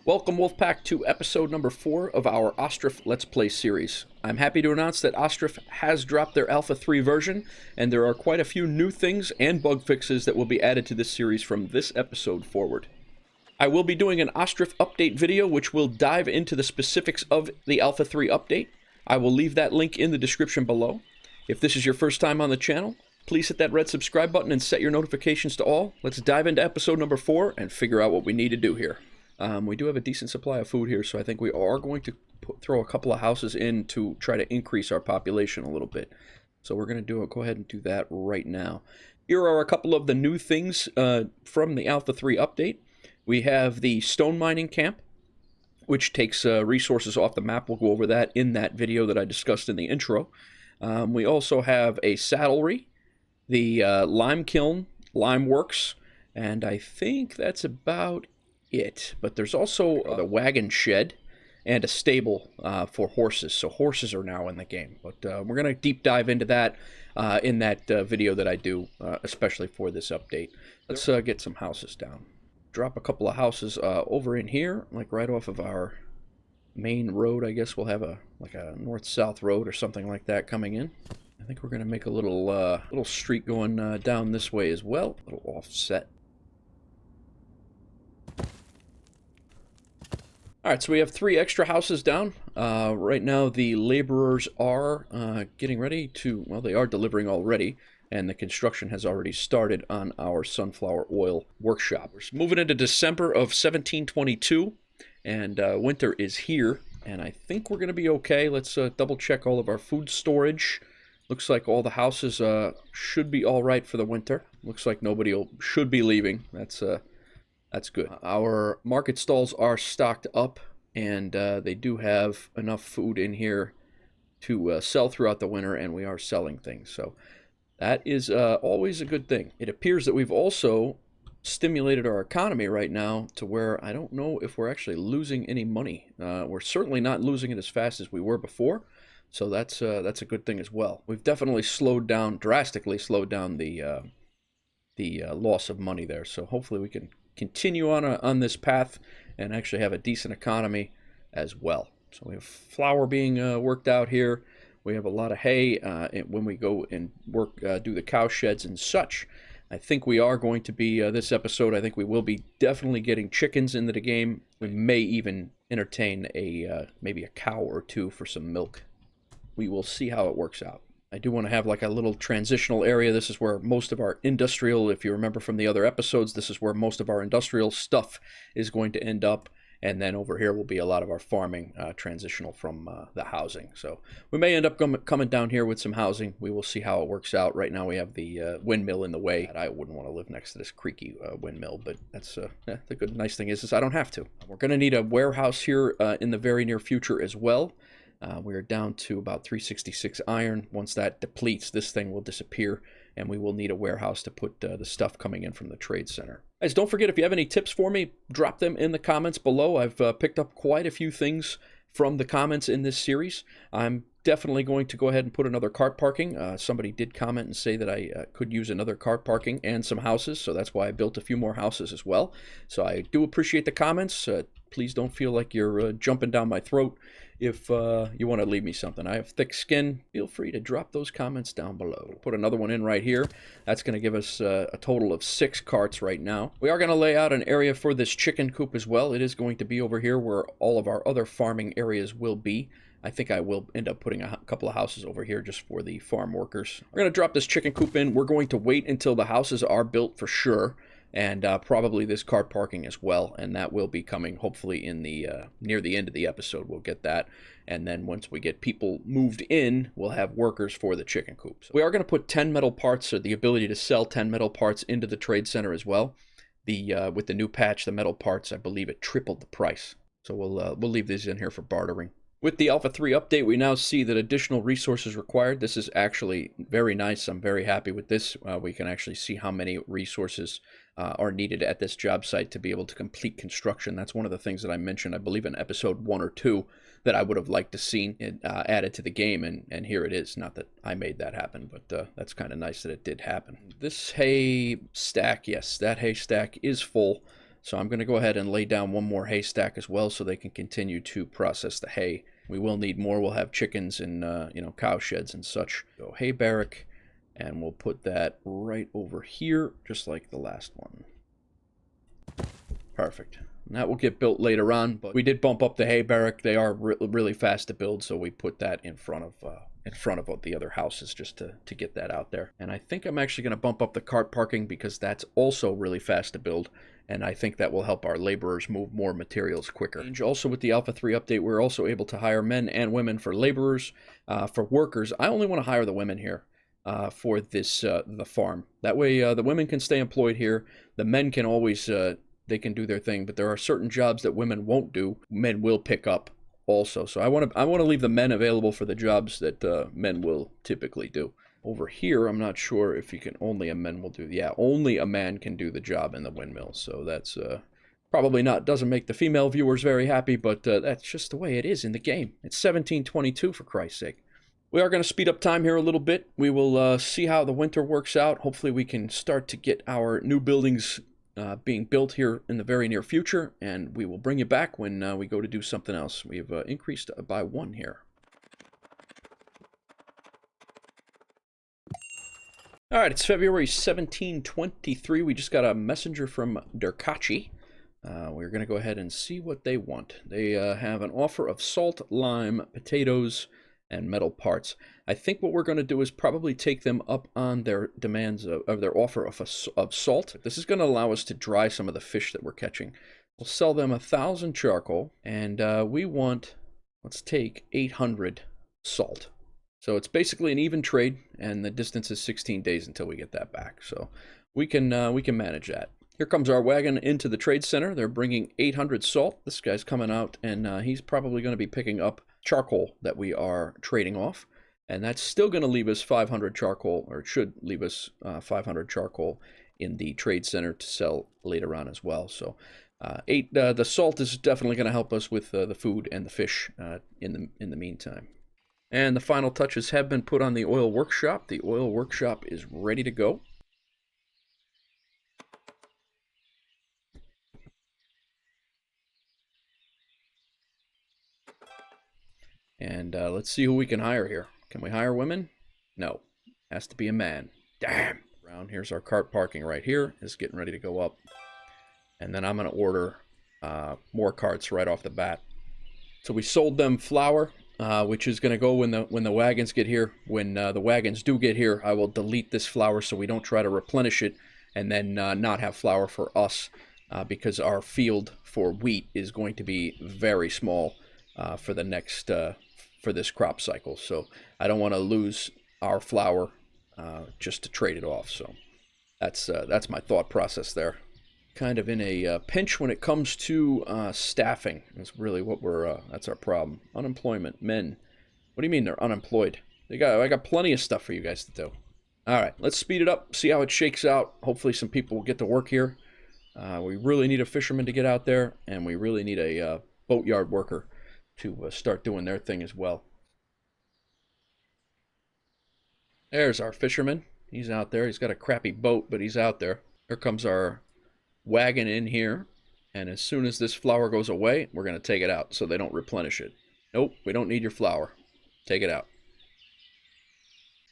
Welcome, Wolfpack, to episode number 4 of our Ostriv Let's Play series. I'm happy to announce that Ostriv has dropped their Alpha 3 version, and there are quite a few new things and bug fixes that will be added to this series from this episode forward. I will be doing an Ostriv update video which will dive into the specifics of the Alpha 3 update. I will leave that link in the description below. If this is your first time on the channel, please hit that red subscribe button and set your notifications to all. Let's dive into episode number 4 and figure out what we need to do here. We do have a decent supply of food here, so I think we are going to throw a couple of houses in to try to increase our population a little bit. So we're going to go ahead and do that right now. Here are a couple of the new things from the Alpha 3 update. We have the stone mining camp, which takes resources off the map. We'll go over that in that video that I discussed in the intro. We also have a saddlery, the lime kiln, lime works, and I think that's about it. But there's also the wagon shed and a stable for horses. So horses are now in the game. But we're going to deep dive into that in that video that I do, especially for this update. Let's get some houses down. Drop a couple of houses over in here, like right off of our main road. I guess we'll have a north-south road or something like that coming in. I think we're going to make a little street going down this way as well. A little offset. Alright, so we have 3 extra houses down. Right now the laborers are getting ready to, well, they are delivering already, and the construction has already started on our sunflower oil workshop. We're moving into December of 1722, and winter is here, and I think we're going to be okay. Let's double check all of our food storage. Looks like all the houses should be alright for the winter. Looks like nobody should be leaving. That's good. Our market stalls are stocked up, and they do have enough food in here to sell throughout the winter, and we are selling things. So that is always a good thing. It appears that we've also stimulated our economy right now to where I don't know if we're actually losing any money. We're certainly not losing it as fast as we were before, so that's a good thing as well. We've definitely drastically slowed down the loss of money there. So hopefully we can continue on this path and actually have a decent economy as well. So we have flour being worked out here. We have a lot of hay when we go and do the cow sheds and such. I think we are going to be, this episode, I think we will be definitely getting chickens into the game. We may even entertain maybe a cow or two for some milk. We will see how it works out. I do want to have like a little transitional area. This is where most of our industrial, if you remember from the other episodes, this is where most of our industrial stuff is going to end up. And then over here will be a lot of our farming transitional from the housing. So we may end up coming down here with some housing. We will see how it works out. Right now we have the windmill in the way. I wouldn't want to live next to this creaky windmill, but that's the good nice thing is I don't have to. We're going to need a warehouse here in the very near future as well. We are down to about 366 iron. Once that depletes, this thing will disappear, and we will need a warehouse to put the stuff coming in from the trade center. Guys, don't forget, if you have any tips for me, drop them in the comments below. I've picked up quite a few things from the comments in this series. I'm definitely going to go ahead and put another cart parking. Somebody did comment and say that I could use another cart parking and some houses, so that's why I built a few more houses as well. So I do appreciate the comments. Please don't feel like you're jumping down my throat. If you want to leave me something, I have thick skin, feel free to drop those comments down below. Put another one in right here. That's going to give us a total of 6 carts right now. We are going to lay out an area for this chicken coop as well. It is going to be over here where all of our other farming areas will be. I think I will end up putting a couple of houses over here just for the farm workers. We're going to drop this chicken coop in. We're going to wait until the houses are built for sure. And probably this cart parking as well, and that will be coming hopefully in the near the end of the episode. We'll get that, and then once we get people moved in, we'll have workers for the chicken coops. We are going to put 10 metal parts, or the ability to sell 10 metal parts into the trade center as well. With the new patch, the metal parts, I believe it tripled the price. So we'll leave these in here for bartering. With the Alpha 3 update, we now see that additional resources required. This is actually very nice. I'm very happy with this. We can actually see how many resources are needed at this job site to be able to complete construction. That's one of the things that I mentioned, I believe, in episode 1 or 2, that I would have liked to seen it added to the game, and here it is. Not that I made that happen, but that's kind of nice that it did happen. This hay stack, yes, that hay stack is full. So I'm going to go ahead and lay down one more haystack as well so they can continue to process the hay. We will need more. We'll have chickens and, cow sheds and such. So hay barrack, and we'll put that right over here, just like the last one. Perfect. And that will get built later on, but we did bump up the hay barrack. They are really fast to build, so we put that in front of the other houses just to get that out there. And I think I'm actually going to bump up the cart parking because that's also really fast to build, and I think that will help our laborers move more materials quicker. And also with the Alpha 3 update, we're also able to hire men and women for laborers. For workers, I only want to hire the women here. For this the farm. That way the women can stay employed here. The men can always they can do their thing, but there are certain jobs that women won't do. Men will pick up also. So I want to leave the men available for the jobs that men will typically do. Over here, I'm not sure if you can only a man will do. Yeah, only a man can do the job in the windmill. So that's probably doesn't make the female viewers very happy, but that's just the way it is in the game. It's 1722 for Christ's sake. We are going to speed up time here a little bit. We will see how the winter works out. Hopefully we can start to get our new buildings being built here in the very near future, and we will bring you back when we go to do something else. We've increased by 1 here. All right, it's February 1723. We just got a messenger from Derkachi. We're going to go ahead and see what they want. They have an offer of salt, lime, potatoes, and metal parts. I think what we're going to do is probably take them up on their demands of their offer of salt. This is going to allow us to dry some of the fish that we're catching. We'll sell them 1,000 charcoal, and we want, let's take 800 salt. So it's basically an even trade, and the distance is 16 days until we get that back. So we can manage that. Here comes our wagon into the trade center. They're bringing 800 salt. This guy's coming out, and he's probably going to be picking up charcoal that we are trading off, and that's still going to leave us 500 charcoal, or it should leave us 500 charcoal in the trade center to sell later on as well. So the salt is definitely going to help us with the food and the fish in the meantime. And the final touches have been put on the oil workshop. The oil workshop is ready to go. And let's see who we can hire here. Can we hire women? No. Has to be a man. Damn. Around here's our cart parking right here. It's getting ready to go up. And then I'm going to order more carts right off the bat. So we sold them flour, which is going to go when the wagons get here. When the wagons do get here, I will delete this flour so we don't try to replenish it and then not have flour for us because our field for wheat is going to be very small for the next for this crop cycle. So I don't want to lose our flour just to trade it off. So that's my thought process there. Kind of in a pinch when it comes to staffing. That's really what that's our problem. Unemployment, men. What do you mean they're unemployed? I got plenty of stuff for you guys to do. All right, let's speed it up, see how it shakes out. Hopefully some people will get to work here. We really need a fisherman to get out there, and we really need a boatyard worker to start doing their thing as well. There's our fisherman. He's out there. He's got a crappy boat, but he's out there. Here comes our wagon in here, and as soon as this flour goes away, we're going to take it out so they don't replenish it. Nope, we don't need your flour. Take it out.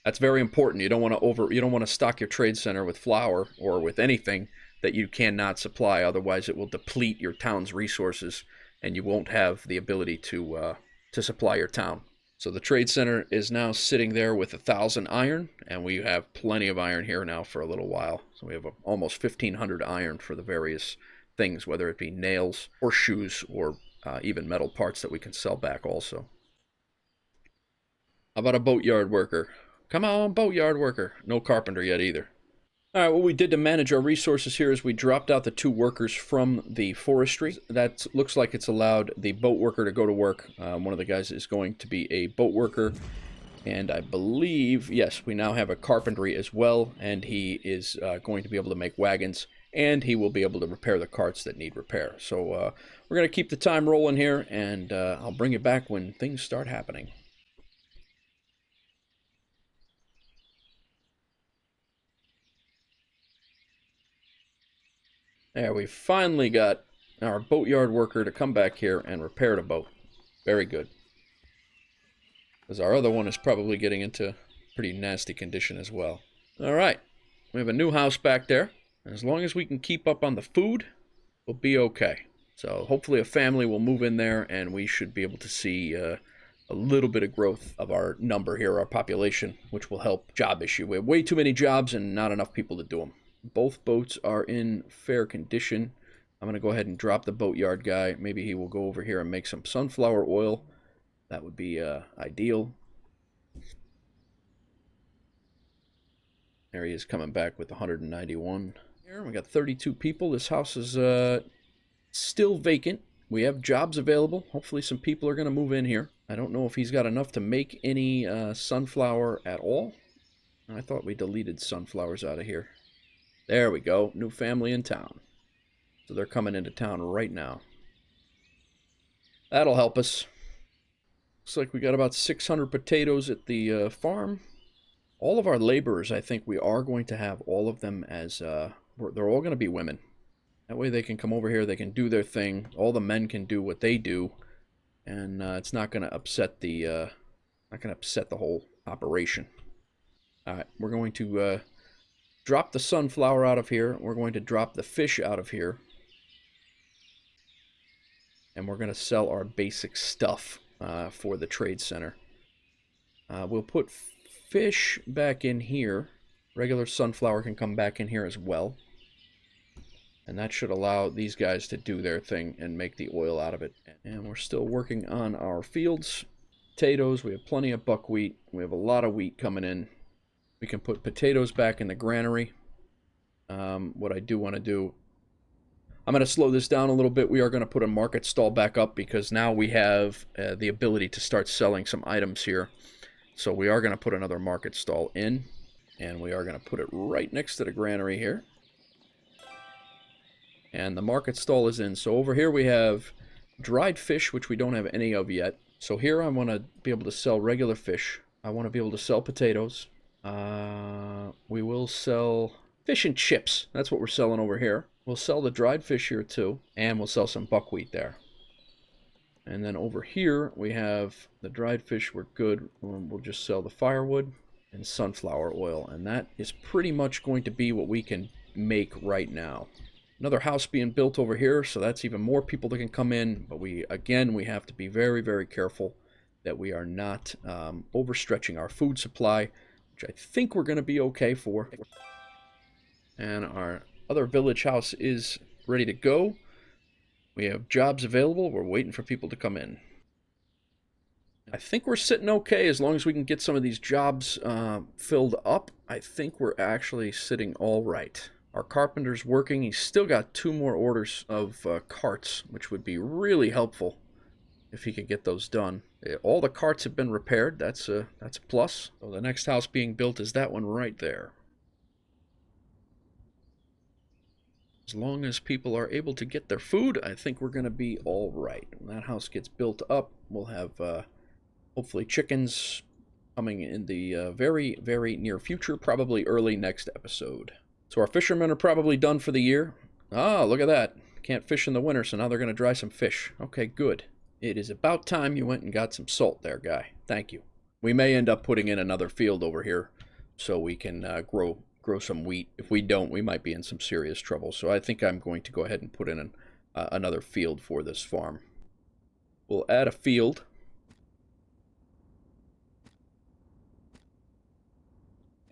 That's very important. You don't want to stock your trade center with flour or with anything that you cannot supply. Otherwise, it will deplete your town's resources, and you won't have the ability to supply your town. So the trade center is now sitting there with 1,000 iron, and we have plenty of iron here now for a little while. So we have almost 1,500 iron for the various things, whether it be nails or shoes or even metal parts that we can sell back also. How about a boatyard worker? Come on, boatyard worker. No carpenter yet either. All right, what we did to manage our resources here is we dropped out the 2 workers from the forestry. That looks like it's allowed the boat worker to go to work. One of the guys is going to be a boat worker. And I believe, yes, we now have a carpentry as well. And he is going to be able to make wagons. And he will be able to repair the carts that need repair. So we're going to keep the time rolling here. And I'll bring you back when things start happening. There, we finally got our boatyard worker to come back here and repair the boat. Very good. Because our other one is probably getting into pretty nasty condition as well. Alright, we have a new house back there. As long as we can keep up on the food, we'll be okay. So hopefully a family will move in there and we should be able to see a little bit of growth of our number here, our population, which will help job issue. We have way too many jobs and not enough people to do them. Both boats are in fair condition. I'm going to go ahead and drop the boatyard guy. Maybe he will go over here and make some sunflower oil. That would be ideal. There he is coming back with 191. Here we got 32 people. This house is still vacant. We have jobs available. Hopefully some people are going to move in here. I don't know if he's got enough to make any sunflower at all. I thought we deleted sunflowers out of here. There we go. New family in town. So they're coming into town right now. That'll help us. Looks like we got about 600 potatoes at the farm. All of our laborers, I think we are going to have all of them as... they're all going to be women. That way they can come over here, they can do their thing. All the men can do what they do. And it's not going to upset the whole operation. Alright, we're going to drop the sunflower out of here. We're going to drop the fish out of here. And we're going to sell our basic stuff for the trade center. We'll put fish back in here. Regular sunflower can come back in here as well. And that should allow these guys to do their thing and make the oil out of it. And we're still working on our fields. Potatoes, we have plenty of buckwheat. We have a lot of wheat coming in. We can put potatoes back in the granary. What I do want to do, I'm going to slow this down a little bit. We are going to put a market stall back up because now we have the ability to start selling some items here. So we are going to put another market stall in. And we are going to put it right next to the granary here. And the market stall is in. So over here we have dried fish, which we don't have any of yet. So here I want to be able to sell regular fish. I want to be able to sell potatoes. We will sell fish and chips. That's what we're selling over here. We'll sell the dried fish here too. And we'll sell some buckwheat there. And then over here we have the dried fish. We're good. We'll just sell the firewood and sunflower oil. And that is pretty much going to be what we can make right now. Another house being built over here, so that's even more people that can come in. But we have to be very, very careful that we are not overstretching our food supply, which I think we're going to be okay for. And our other village house is ready to go. We have jobs available. We're waiting for people to come in. I think we're sitting okay as long as we can get some of these jobs filled up. I think we're actually sitting all right. Our carpenter's working. He's still got 2 more orders of carts, which would be really helpful if he could get those done. All the carts have been repaired. That's a plus. So the next house being built is that one right there. As long as people are able to get their food, I think we're going to be all right. When that house gets built up, we'll have hopefully chickens coming in the very, very near future, probably early next episode. So our fishermen are probably done for the year. Ah, look at that. Can't fish in the winter, so now they're going to dry some fish. Okay, good. It is about time you went and got some salt there, guy. Thank you. We may end up putting in another field over here so we can grow some wheat. If we don't, we might be in some serious trouble. So I think I'm going to go ahead and put in another field for this farm. We'll add a field.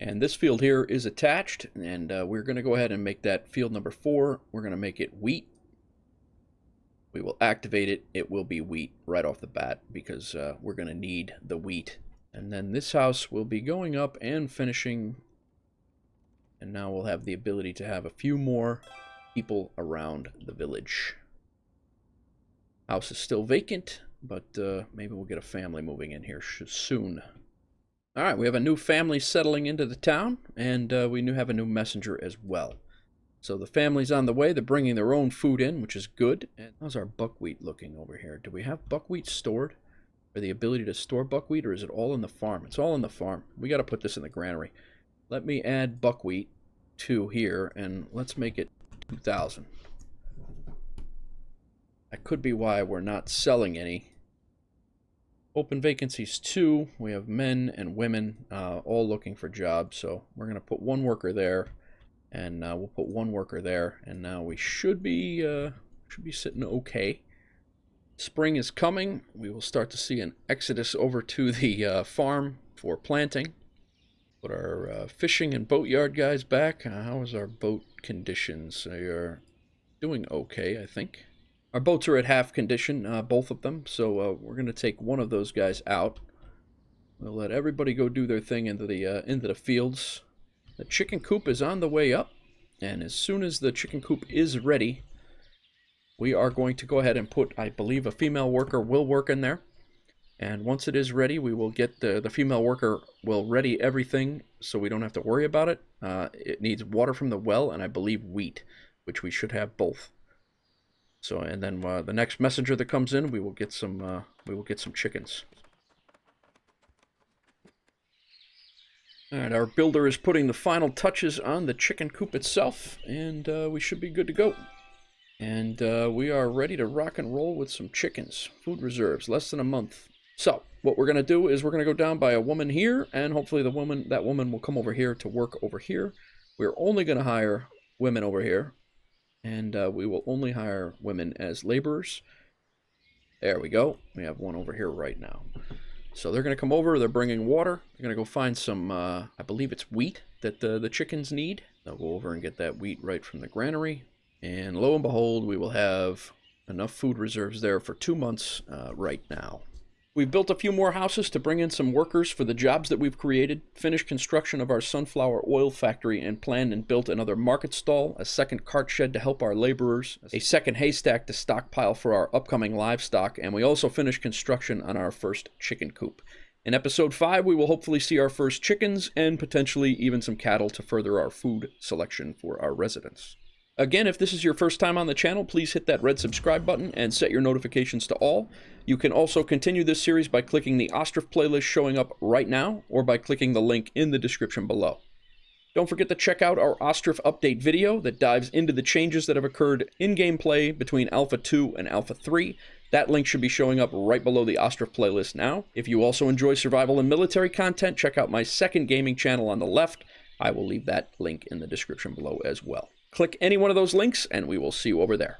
And this field here is attached, and we're going to go ahead and make that field number 4. We're going to make it wheat. We will activate it. It will be wheat right off the bat because we're going to need the wheat. And then this house will be going up and finishing. And now we'll have the ability to have a few more people around the village. House is still vacant, but maybe we'll get a family moving in here soon. All right, we have a new family settling into the town, and we have a new messenger as well. So the family's on the way. They're bringing their own food in, which is good. And how's our buckwheat looking over here? Do we have buckwheat stored? Or the ability to store buckwheat, or is it all in the farm? It's all in the farm. We got to put this in the granary. Let me add buckwheat to here, and let's make it 2,000. That could be why we're not selling any. Open vacancies 2. We have men and women all looking for jobs, so we're going to put 1 worker there, and we'll put 1 worker there, and now we should be sitting okay. Spring is coming. We will start to see an exodus over to the farm for planting. Put our fishing and boatyard guys back. How is our boat conditions? They are doing okay, I think. Our boats are at half condition, both of them, so we're going to take one of those guys out. We'll let everybody go do their thing into the fields. The chicken coop is on the way up, and as soon as the chicken coop is ready, we are going to go ahead and put, I believe, a female worker will work in there. And once it is ready, we will get the female worker will ready everything so we don't have to worry about it. It needs water from the well and I believe wheat, which we should have both. So, and then the next messenger that comes in, we will get some chickens. All right, our builder is putting the final touches on the chicken coop itself, and we should be good to go. And we are ready to rock and roll with some chickens. Food reserves, less than a month. So, what we're going to do is we're going to go down by a woman here, and hopefully that woman will come over here to work over here. We're only going to hire women over here. And we will only hire women as laborers. There we go. We have one over here right now. So they're going to come over. They're bringing water. They're going to go find some, I believe it's wheat that the chickens need. They'll go over and get that wheat right from the granary. And lo and behold, we will have enough food reserves there for 2 months right now. We've built a few more houses to bring in some workers for the jobs that we've created, finished construction of our sunflower oil factory, and planned and built another market stall, a second cart shed to help our laborers, a second haystack to stockpile for our upcoming livestock, and we also finished construction on our first chicken coop. In episode 5, we will hopefully see our first chickens and potentially even some cattle to further our food selection for our residents. Again, if this is your first time on the channel, please hit that red subscribe button and set your notifications to all. You can also continue this series by clicking the Ostriv playlist showing up right now, or by clicking the link in the description below. Don't forget to check out our Ostriv update video that dives into the changes that have occurred in gameplay between Alpha 2 and Alpha 3. That link should be showing up right below the Ostriv playlist now. If you also enjoy survival and military content, check out my second gaming channel on the left. I will leave that link in the description below as well. Click any one of those links, and we will see you over there.